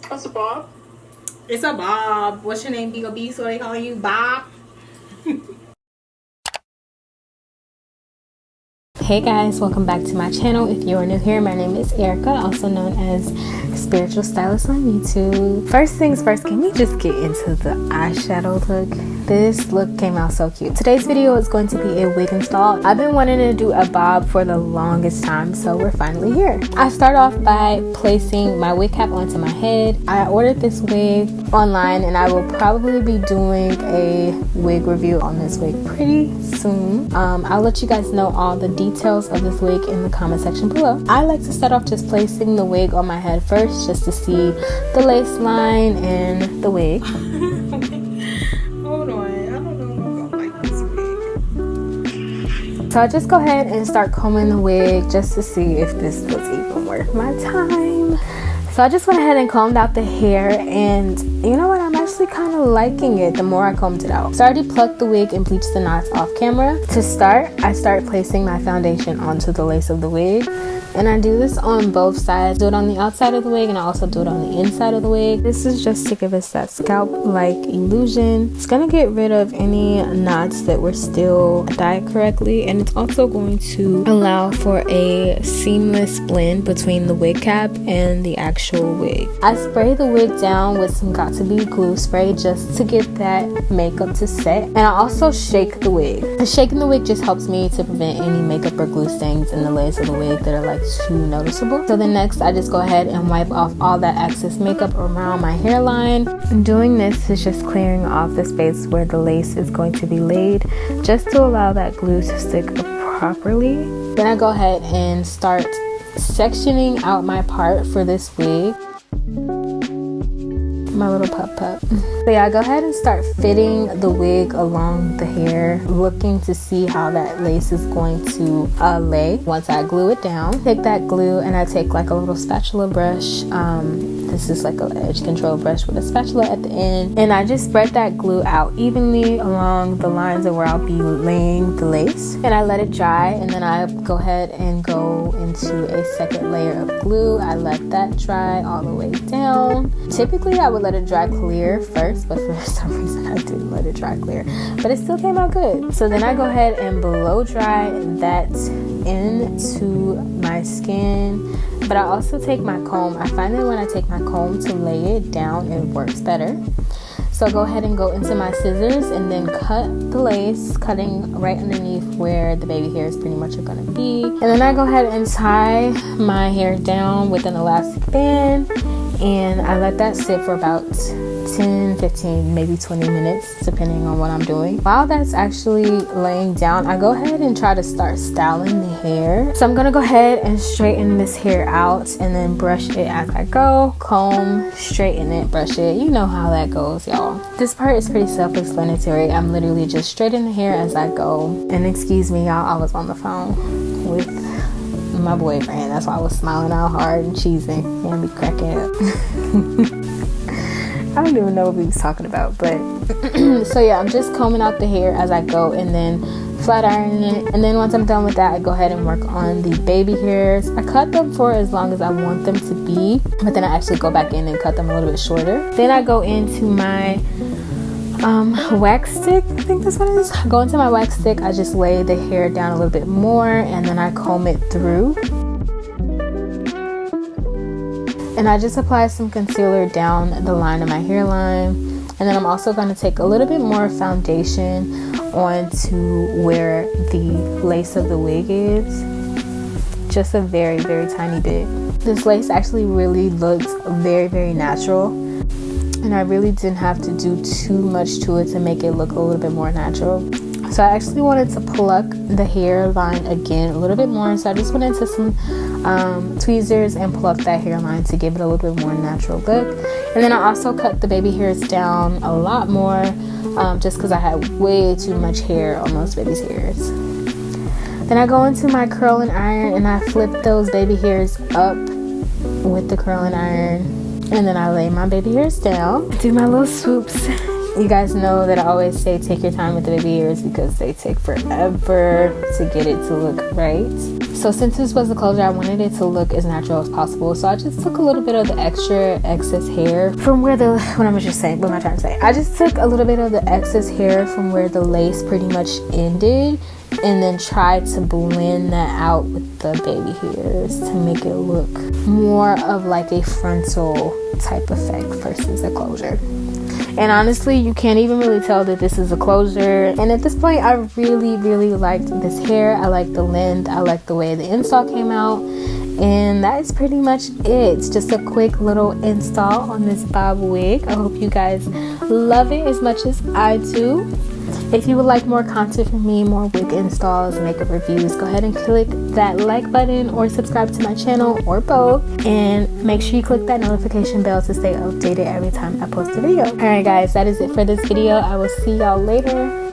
That's a bob. It's a bob. What's your name, B.O.B.? So they call you Bob? Hey guys, welcome back to my channel. If you are new here, my name is Erica, also known as Spiritual Stylist on YouTube. First things first, can we just get into the eyeshadow look? This look came out so cute. Today's video is going to be a wig install. I've been wanting to do a bob for the longest time, so we're finally here. I start off by placing my wig cap onto my head. I ordered this wig online and I will probably be doing a wig review on this wig pretty soon. I'll let you guys know all the details of this wig in the comment section below. I like to start off just placing the wig on my head first, just to see the lace line and the wig. Hold on, I don't know if I like this wig. So I just go ahead and start combing the wig just to see if this was even worth my time. So I just went ahead and combed out the hair, and you know what, I'm actually kind of liking it the more I combed it out. So I already plucked the wig and bleached the knots off camera. To start, I start placing my foundation onto the lace of the wig. And I do this on both sides. Do it on the outside of the wig and I also do it on the inside of the wig. This is just to give us that scalp-like illusion. It's gonna get rid of any knots that were still dyed correctly, and it's also going to allow for a seamless blend between the wig cap and the actual wig. I spray the wig down with some got-to-be glue spray just to get that makeup to set, and I also shake the wig. Shaking the wig just helps me to prevent any makeup or glue stains in the layers of the wig that are like too noticeable. So then next I just go ahead and wipe off all that excess makeup around my hairline. Doing this is just clearing off the space where the lace is going to be laid, just to allow that glue to stick properly. Then I go ahead and start sectioning out my part for this wig. My little pup. So yeah, I go ahead and start fitting the wig along the hair, looking to see how that lace is going to lay. Once I glue it down, take that glue and I take like a little spatula brush. This is like an edge control brush with a spatula at the end, and I just spread that glue out evenly along the lines of where I'll be laying the lace, and I let it dry, and then I go ahead and go into a second layer of glue. I let that dry all the way down. Typically I would let it dry clear first, but for some reason I didn't let it dry clear, but it still came out good. So then I go ahead and blow dry that into my skin. But I also take my comb. I find that when I take my comb to lay it down, it works better. So I go ahead and go into my scissors and then cut the lace, cutting right underneath where the baby hairs pretty much are gonna be. And then I go ahead and tie my hair down with an elastic band, and I let that sit for about 10, 15, maybe 20 minutes, depending on what I'm doing. While that's actually laying down, I go ahead and try to start styling the hair. So I'm gonna go ahead and straighten this hair out and then brush it as I go. Comb, straighten it, brush it. You know how that goes, y'all. This part is pretty self-explanatory. I'm literally just straightening the hair as I go. And excuse me, y'all, I was on the phone with my boyfriend. That's why I was smiling out hard and cheesing and be cracking up. I don't even know what we was talking about, but so yeah, I'm just combing out the hair as I go and then flat ironing it. And then once I'm done with that, I go ahead and work on the baby hairs. I cut them for as long as I want them to be, but then I actually go back in and cut them a little bit shorter. Then I go into my wax stick. I think that's what it is. I go into my wax stick. I just lay the hair down a little bit more and then I comb it through. And I just apply some concealer down the line of my hairline. And then I'm also going to take a little bit more foundation onto where the lace of the wig is. Just a very, very tiny bit. This lace actually really looks very, very natural. And I really didn't have to do too much to it to make it look a little bit more natural. So I actually wanted to pluck the hairline again a little bit more. So I just went into some tweezers and plucked that hairline to give it a little bit more natural look. And then I also cut the baby hairs down a lot more, just because I had way too much hair on those baby's hairs. Then I go into my curling iron and I flip those baby hairs up with the curling iron. And then I lay my baby hairs down, do my little swoops. You guys know that I always say take your time with the baby hairs because they take forever to get it to look right. So since this was a closure, I wanted it to look as natural as possible. So I just took a little bit of the extra excess hair from where the, what am I trying to say? I just took a little bit of the excess hair from where the lace pretty much ended and then tried to blend that out with the baby hairs to make it look more of like a frontal type effect versus a closure. And honestly, you can't even really tell that this is a closure. And at this point, I really liked this hair. I like the length. I like the way the install came out. And that is pretty much it. It's just a quick little install on this bob wig. I hope you guys love it as much as I do. If you would like more content from me, more wig installs, makeup reviews, go ahead and click that like button or subscribe to my channel or both. And make sure you click that notification bell to stay updated every time I post a video. Alright guys, that is it for this video. I will see y'all later.